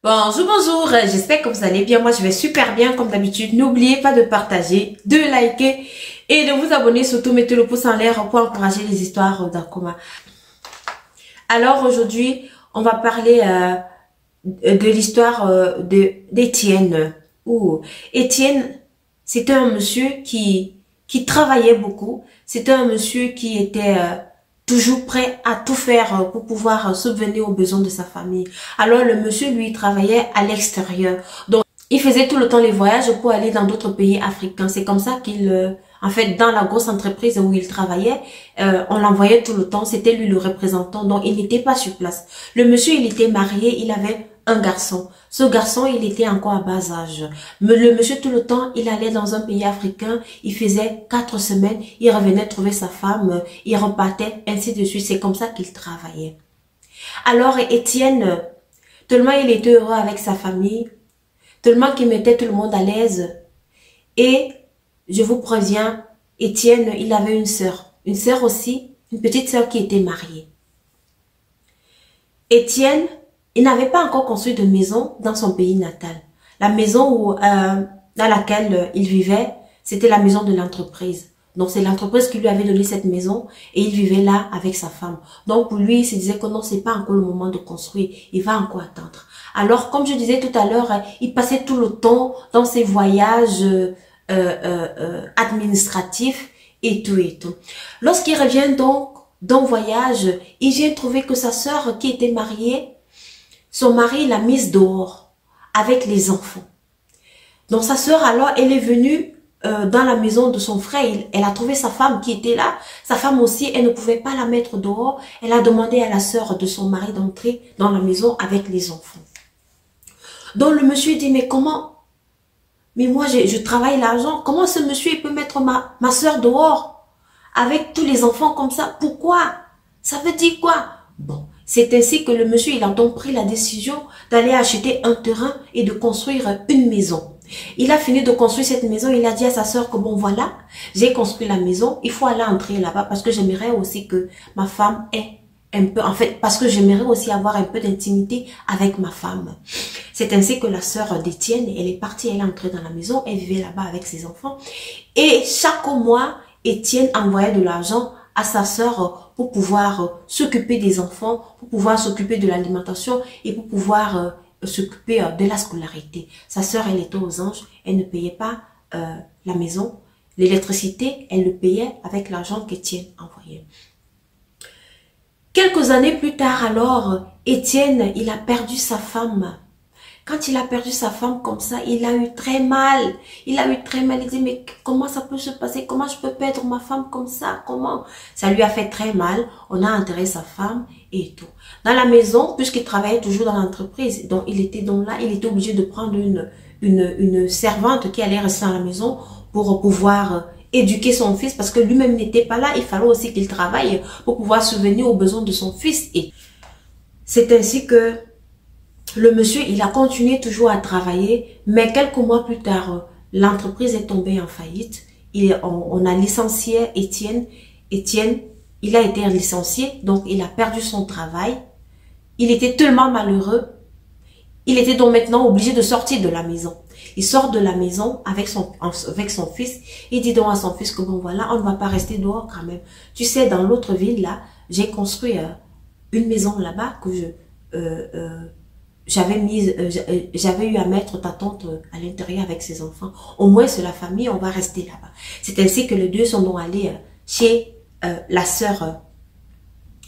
Bonjour, bonjour, j'espère que vous allez bien. Moi, je vais super bien comme d'habitude. N'oubliez pas de partager, de liker et de vous abonner. Surtout, mettez le pouce en l'air pour encourager les histoires d'Akoma. Alors, aujourd'hui, on va parler de l'histoire d'Étienne. Étienne, c'était un monsieur qui travaillait beaucoup. C'était un monsieur qui était toujours prêt à tout faire pour pouvoir subvenir aux besoins de sa famille. Alors le monsieur, lui, travaillait à l'extérieur. Donc, il faisait tout le temps les voyages pour aller dans d'autres pays africains. C'est comme ça qu'il, en fait, dans la grosse entreprise où il travaillait, on l'envoyait tout le temps. C'était lui le représentant. Donc, il n'était pas sur place. Le monsieur, il était marié. Il avait un garçon. Ce garçon, il était encore à bas âge. Mais le monsieur, tout le temps, il allait dans un pays africain. Il faisait 4 semaines. Il revenait trouver sa femme. Il repartait, ainsi de suite. C'est comme ça qu'il travaillait. Alors, Étienne, tellement il était heureux avec sa famille, tellement qu'il mettait tout le monde à l'aise. Et, je vous préviens, Étienne, il avait une sœur. Une sœur aussi, une petite sœur qui était mariée. Étienne, il n'avait pas encore construit de maison dans son pays natal. La maison dans laquelle il vivait, c'était la maison de l'entreprise. Donc, c'est l'entreprise qui lui avait donné cette maison et il vivait là avec sa femme. Donc, pour lui, il se disait que non, c'est pas encore le moment de construire. Il va encore attendre. Alors, comme je disais tout à l'heure, il passait tout le temps dans ses voyages administratifs et tout et tout. Lorsqu'il revient donc d'un voyage, il vient trouver que sa sœur qui était mariée, son mari l'a mise dehors avec les enfants. Donc sa sœur alors, elle est venue dans la maison de son frère. Elle a trouvé sa femme qui était là. Sa femme aussi, elle ne pouvait pas la mettre dehors. Elle a demandé à la sœur de son mari d'entrer dans la maison avec les enfants. Donc le monsieur dit, mais comment? Mais moi, je travaille l'argent. Comment ce monsieur il peut mettre ma sœur dehors avec tous les enfants comme ça? Pourquoi? Ça veut dire quoi? Bon. C'est ainsi que le monsieur, il a donc pris la décision d'aller acheter un terrain et de construire une maison. Il a fini de construire cette maison, il a dit à sa sœur que bon voilà, j'ai construit la maison, il faut aller entrer là-bas parce que j'aimerais aussi que ma femme ait un peu, en fait, parce que j'aimerais aussi avoir un peu d'intimité avec ma femme. C'est ainsi que la sœur d'Étienne, elle est partie, elle est entrée dans la maison, elle vivait là-bas avec ses enfants. Et chaque mois, Étienne envoyait de l'argent à sa sœur pour pouvoir s'occuper des enfants, pour pouvoir s'occuper de l'alimentation et pour pouvoir s'occuper de la scolarité. Sa sœur, elle était aux anges, elle ne payait pas la maison. L'électricité, elle le payait avec l'argent qu'Étienne envoyait. Quelques années plus tard alors, Étienne, il a perdu sa femme. Quand il a perdu sa femme comme ça, il a eu très mal. Il a eu très mal. Il dit, mais comment ça peut se passer? Comment je peux perdre ma femme comme ça? Comment? Ça lui a fait très mal. On a enterré sa femme et tout. Dans la maison, puisqu'il travaillait toujours dans l'entreprise, donc il était donc là, il était obligé de prendre une servante qui allait rester dans la maison pour pouvoir éduquer son fils parce que lui-même n'était pas là. Il fallait aussi qu'il travaille pour pouvoir subvenir aux besoins de son fils. Et c'est ainsi que le monsieur, il a continué toujours à travailler, mais quelques mois plus tard, l'entreprise est tombée en faillite. On a licencié Étienne. Étienne, il a été licencié, donc il a perdu son travail. Il était tellement malheureux. Il était donc maintenant obligé de sortir de la maison. Il sort de la maison avec son fils. Il dit donc à son fils que bon voilà, on ne va pas rester dehors quand même. Tu sais, dans l'autre ville là, j'ai construit une maison là-bas que j'avais eu à mettre ta tante à l'intérieur avec ses enfants. Au moins, c'est la famille, on va rester là-bas. C'est ainsi que les deux sont donc allés chez la sœur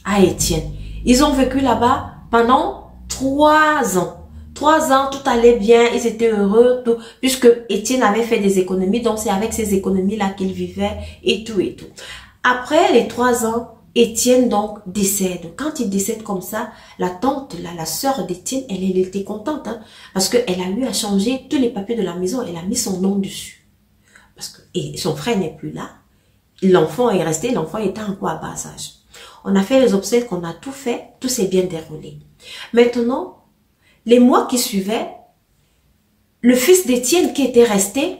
à Étienne. Ils ont vécu là-bas pendant 3 ans. 3 ans, tout allait bien, ils étaient heureux, tout, puisque Étienne avait fait des économies, donc c'est avec ces économies-là qu'il vivait et tout et tout. Après les 3 ans, Étienne donc décède. Quand il décède comme ça, la tante, la sœur d'Étienne, elle était contente hein, parce qu'elle a eu à changer tous les papiers de la maison. Elle a mis son nom dessus. Et son frère n'est plus là. L'enfant est resté, l'enfant était encore à bas âge. On a fait les obsèques, on a tout fait, tout s'est bien déroulé. Maintenant, les mois qui suivaient, le fils d'Étienne qui était resté,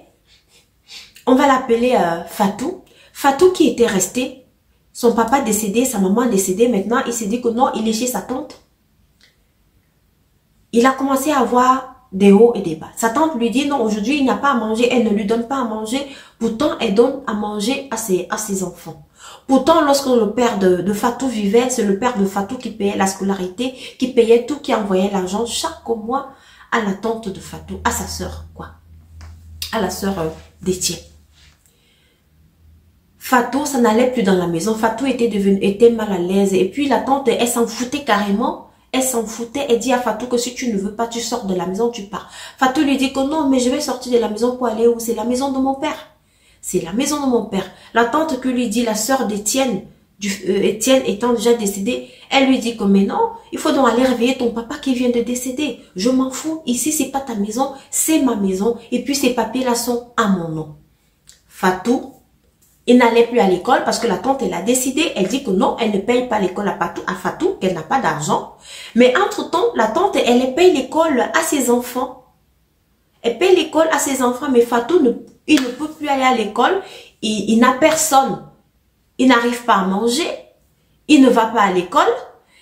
on va l'appeler Fatou. Fatou qui était resté, son papa décédé, sa maman décédée, maintenant il s'est dit que non, il est chez sa tante. il a commencé à avoir des hauts et des bas. Sa tante lui dit non, aujourd'hui il n'a pas à manger, elle ne lui donne pas à manger, pourtant elle donne à manger à ses enfants. Pourtant, lorsque le père de Fatou vivait, c'est le père de Fatou qui payait la scolarité, qui payait tout, qui envoyait l'argent chaque mois à la tante de Fatou, à sa sœur, quoi. À la sœur d'Étienne. Fatou, ça n'allait plus dans la maison. Fatou était mal à l'aise. Et puis la tante, elle s'en foutait carrément. Elle s'en foutait. Elle dit à Fatou que si tu ne veux pas, tu sors de la maison, tu pars. Fatou lui dit que non, mais je vais sortir de la maison pour aller où? C'est la maison de mon père. C'est la maison de mon père. La tante que lui dit la sœur d'Étienne, Étienne étant déjà décédé, elle lui dit que mais non, il faut donc aller réveiller ton papa qui vient de décéder. Je m'en fous. Ici, c'est pas ta maison, c'est ma maison. Et puis ces papiers-là sont à mon nom. Fatou, il n'allait plus à l'école parce que la tante, elle a décidé, elle dit que non, elle ne paye pas l'école à Fatou, qu'elle n'a pas d'argent. Mais entre-temps, la tante, elle paye l'école à ses enfants. Elle paye l'école à ses enfants, mais Fatou, il ne peut plus aller à l'école. Il n'a personne. Il n'arrive pas à manger. Il ne va pas à l'école.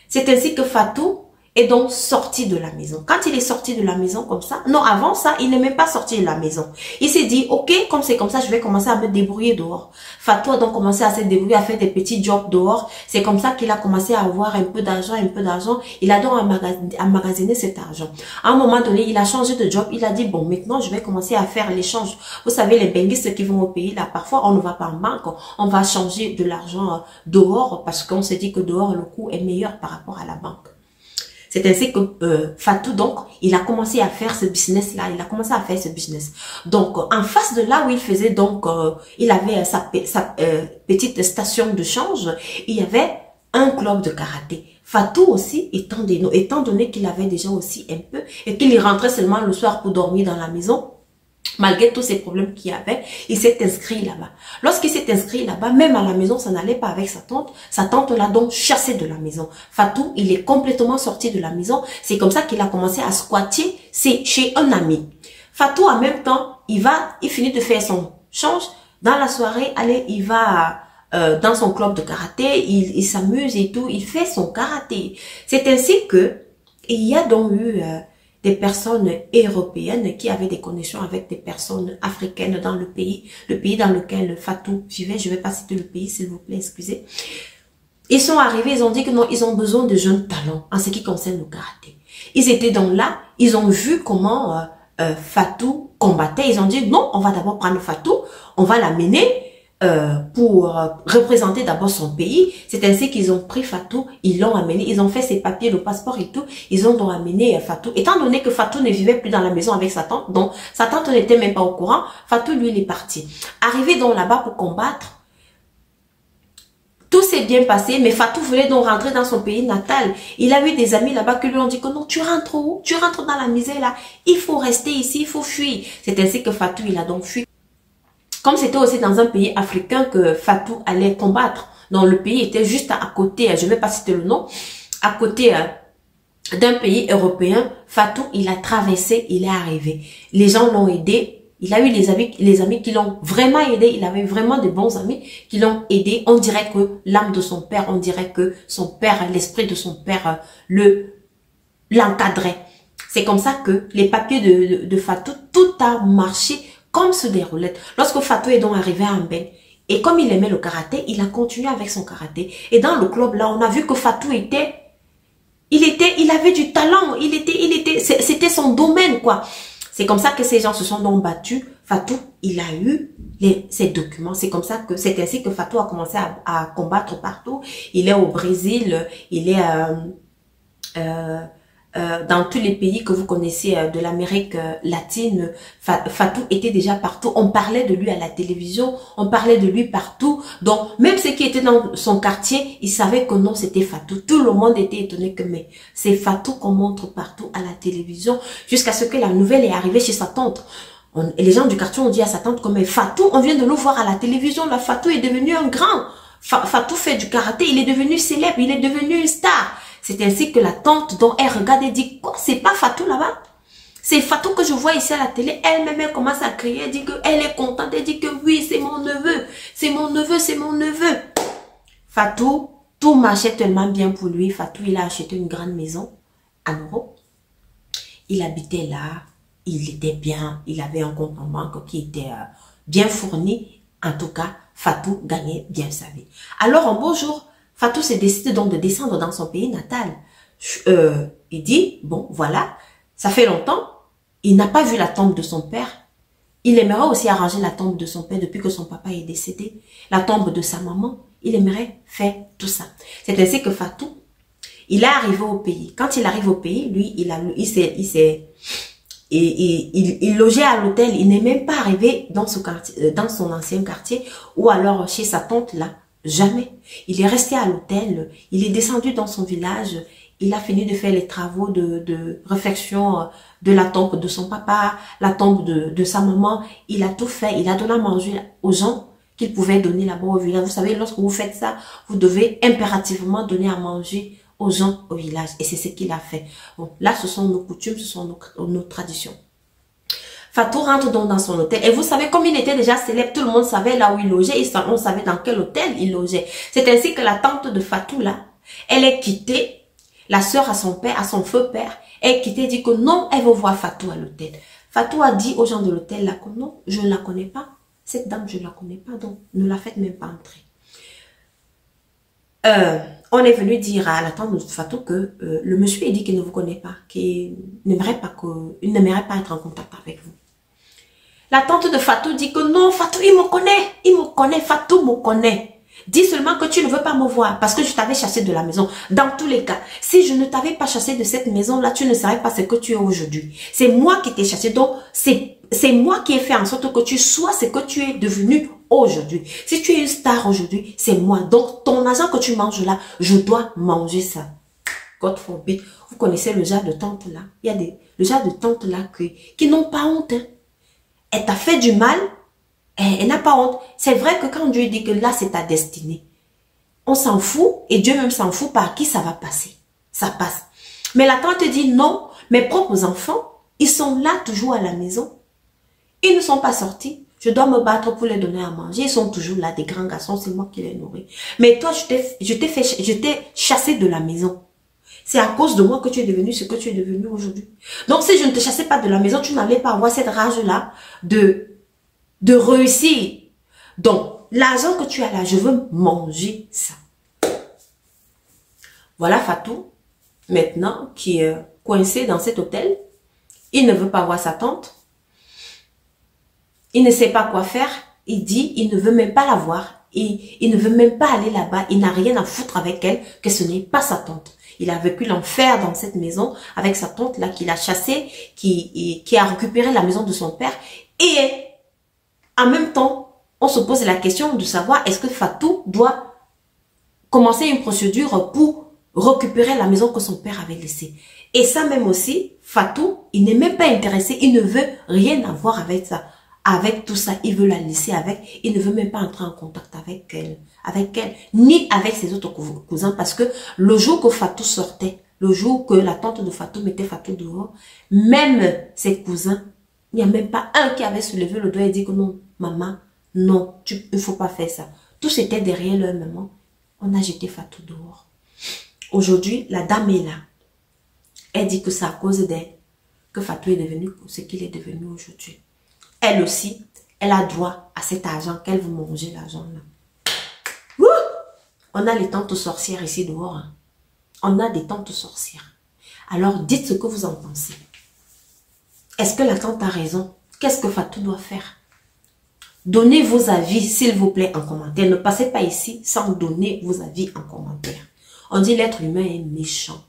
C'est ainsi que Fatou est donc sorti de la maison. Quand il est sorti de la maison comme ça, non, avant ça, il n'est même pas sorti de la maison. Il s'est dit, ok, comme c'est comme ça, je vais commencer à me débrouiller dehors. Fatou a donc commencé à se débrouiller, à faire des petits jobs dehors. C'est comme ça qu'il a commencé à avoir un peu d'argent, un peu d'argent. Il a donc emmagasiner cet argent. À un moment donné, il a changé de job. Il a dit, bon, maintenant, je vais commencer à faire l'échange. Vous savez, les benguistes qui vont au pays, là, parfois, on ne va pas en banque. On va changer de l'argent dehors parce qu'on s'est dit que dehors, le coût est meilleur par rapport à la banque. C'est ainsi que Fatou, donc, il a commencé à faire ce business-là. Il a commencé à faire ce business. Donc, en face de là où il faisait, donc, il avait sa petite station de change. Il y avait un club de karaté. Fatou aussi, étant donné qu'il avait déjà aussi un peu, et qu'il y rentrait seulement le soir pour dormir dans la maison, malgré tous ces problèmes qu'il y avait, il s'est inscrit là-bas. Lorsqu'il s'est inscrit là-bas, même à la maison, ça n'allait pas avec sa tante. Sa tante l'a donc chassé de la maison. Fatou, il est complètement sorti de la maison. C'est comme ça qu'il a commencé à squatter chez un ami. Fatou, en même temps, il finit de faire son change. Dans la soirée, allez, il va dans son club de karaté, il s'amuse et tout, il fait son karaté. C'est ainsi que il y a donc eu des personnes européennes qui avaient des connexions avec des personnes africaines dans le pays dans lequel Fatou vivait. Je ne vais pas citer le pays, s'il vous plaît, excusez. Ils sont arrivés, ils ont dit que non, ils ont besoin de jeunes talents en ce qui concerne le karaté. Ils étaient donc là, ils ont vu comment Fatou combattait. Ils ont dit non, on va d'abord prendre Fatou, on va l'amener pour représenter d'abord son pays. C'est ainsi qu'ils ont pris Fatou, ils l'ont amené, ils ont fait ses papiers, le passeport et tout, ils ont donc amené Fatou. Étant donné que Fatou ne vivait plus dans la maison avec sa tante, donc sa tante n'était même pas au courant, Fatou lui il est parti. Arrivé donc là-bas pour combattre, tout s'est bien passé, mais Fatou voulait donc rentrer dans son pays natal. Il a eu des amis là-bas qui lui ont dit que non, tu rentres où? Tu rentres dans la misère là, il faut rester ici, il faut fuir. C'est ainsi que Fatou il a donc fui. Comme c'était aussi dans un pays africain que Fatou allait combattre, donc le pays était juste à côté, je ne vais pas citer le nom, à côté d'un pays européen, Fatou, il a traversé, il est arrivé. Les gens l'ont aidé, il a eu les amis qui l'ont vraiment aidé, il avait vraiment de bons amis qui l'ont aidé. On dirait que l'âme de son père, on dirait que son père, l'esprit de son père l'encadrait. C'est comme ça que les papiers de Fatou, tout a marché comme sur des roulettes. Lorsque Fatou est donc arrivé à Mbeng, et comme il aimait le karaté, il a continué avec son karaté. Et dans le club là, on a vu que Fatou il avait du talent, c'était son domaine quoi. C'est comme ça que ces gens se sont donc battus. Fatou, il a eu ses documents. C'est ainsi que Fatou a commencé à combattre partout. Il est au Brésil, il est dans tous les pays que vous connaissez de l'Amérique latine. Fatou était déjà partout. On parlait de lui à la télévision, on parlait de lui partout. Donc, même ceux qui étaient dans son quartier, ils savaient que non, c'était Fatou. Tout le monde était étonné que mais c'est Fatou qu'on montre partout à la télévision, jusqu'à ce que la nouvelle est arrivée chez sa tante. Et les gens du quartier ont dit à sa tante que mais Fatou, on vient de le voir à la télévision. Là, Fatou est devenu un grand. Fatou fait du karaté, il est devenu célèbre, il est devenu une star. C'est ainsi que la tante dont elle regarde et dit, quoi, c'est pas Fatou là-bas? C'est Fatou que je vois ici à la télé. Elle-même, elle commence à crier, elle dit qu'elle est contente, elle dit que oui, c'est mon neveu, c'est mon neveu, c'est mon neveu. Fatou, tout marchait tellement bien pour lui. Fatou, il a acheté une grande maison en Europe. Il habitait là, il était bien, il avait un compte en banque qui était bien fourni. En tout cas, Fatou gagnait bien sa vie. Alors, un beau jour, Fatou se décide donc de descendre dans son pays natal. Il dit, bon, voilà, ça fait longtemps, il n'a pas vu la tombe de son père. Il aimerait aussi arranger la tombe de son père depuis que son papa est décédé. La tombe de sa maman, il aimerait faire tout ça. C'est ainsi que Fatou, il est arrivé au pays. Quand il arrive au pays, lui, il logeait à l'hôtel. Il n'est même pas arrivé dans son ancien quartier ou alors chez sa tante là. Jamais. Il est resté à l'hôtel. Il est descendu dans son village. Il a fini de faire les travaux de réfection de la tombe de son papa, la tombe de sa maman. Il a tout fait. Il a donné à manger aux gens qu'il pouvait donner là-bas au village. Vous savez, lorsque vous faites ça, vous devez impérativement donner à manger aux gens au village. Et c'est ce qu'il a fait. Bon, là, ce sont nos coutumes, ce sont nos traditions. Fatou rentre donc dans son hôtel. Et vous savez, comme il était déjà célèbre, tout le monde savait là où il logeait. Et on savait dans quel hôtel il logeait. C'est ainsi que la tante de Fatou, là, elle est quittée. La sœur à son père, à son feu père, est quittée, dit que non, elle veut voir Fatou à l'hôtel. Fatou a dit aux gens de l'hôtel là que non, je ne la connais pas. Cette dame, je ne la connais pas, donc ne la faites même pas entrer. On est venu dire à la tante de Fatou que le monsieur, il dit qu'il ne vous connaît pas, qu'il n'aimerait pas être en contact avec vous. La tante de Fatou dit que non, Fatou, il me connaît, Fatou me connaît. Dis seulement que tu ne veux pas me voir parce que je t'avais chassé de la maison. Dans tous les cas, si je ne t'avais pas chassé de cette maison-là, tu ne serais pas ce que tu es aujourd'hui. C'est moi qui t'ai chassé, donc c'est moi qui ai fait en sorte que tu sois ce que tu es devenu aujourd'hui. Si tu es une star aujourd'hui, c'est moi. Donc ton argent que tu manges là, je dois manger ça. God forbid. Vous connaissez le genre de tante là. Il y a le genre de tante là qui n'ont pas honte. Hein. Elle t'a fait du mal. Elle n'a pas honte. C'est vrai que quand Dieu dit que là, c'est ta destinée, on s'en fout et Dieu même s'en fout par qui ça va passer. Ça passe. Mais la tante dit non, mes propres enfants, ils sont là toujours à la maison. Ils ne sont pas sortis. Je dois me battre pour les donner à manger. Ils sont toujours là, des grands garçons, c'est moi qui les nourris. Mais toi, je t'ai chassé de la maison. C'est à cause de moi que tu es devenu ce que tu es devenu aujourd'hui. Donc, si je ne te chassais pas de la maison, tu n'allais pas avoir cette rage-là de réussir. Donc, l'argent que tu as là, je veux manger ça. Voilà Fatou, maintenant, qui est coincé dans cet hôtel. Il ne veut pas voir sa tante. Il ne sait pas quoi faire. Il dit, il ne veut même pas la voir. Il ne veut même pas aller là-bas. Il n'a rien à foutre avec elle, que ce n'est pas sa tante. Il a vécu l'enfer dans cette maison avec sa tante là qu'il a chassée, qui a récupéré la maison de son père. Et en même temps, on se pose la question de savoir est-ce que Fatou doit commencer une procédure pour récupérer la maison que son père avait laissée. Et ça même aussi, Fatou, il n'est même pas intéressé, il ne veut rien avoir avec ça. Avec tout ça, il veut la laisser avec, il ne veut même pas entrer en contact avec elle, ni avec ses autres cousins, parce que le jour que Fatou sortait, le jour que la tante de Fatou mettait Fatou dehors, même ses cousins, il n'y a même pas un qui avait soulevé le doigt et dit que non, maman, non, il ne faut pas faire ça. Tous étaient derrière leur maman, on a jeté Fatou dehors. Aujourd'hui, la dame est là. Elle dit que c'est à cause d'elle que Fatou est devenu ce qu'il est devenu aujourd'hui. Elle aussi, elle a droit à cet argent qu'elle veut manger, l'argent là. On a les tantes sorcières ici dehors. Hein. On a des tantes sorcières. Alors, dites ce que vous en pensez. Est-ce que la tante a raison? Qu'est-ce que Fatou doit faire? Donnez vos avis, s'il vous plaît, en commentaire. Ne passez pas ici sans donner vos avis en commentaire. On dit l'être humain est méchant.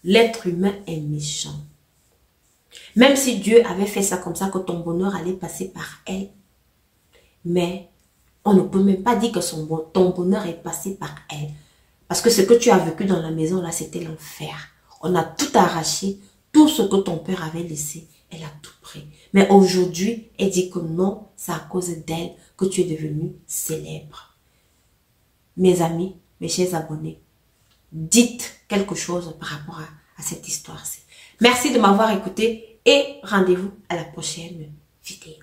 L'être humain est méchant. Même si Dieu avait fait ça comme ça, que ton bonheur allait passer par elle. Mais on ne peut même pas dire que ton bonheur est passé par elle. Parce que ce que tu as vécu dans la maison, là, c'était l'enfer. On a tout arraché. Tout ce que ton père avait laissé, elle a tout pris. Mais aujourd'hui, elle dit que non, c'est à cause d'elle que tu es devenu célèbre. Mes amis, mes chers abonnés, dites quelque chose par rapport à cette histoire-ci. Merci de m'avoir écouté et rendez-vous à la prochaine vidéo.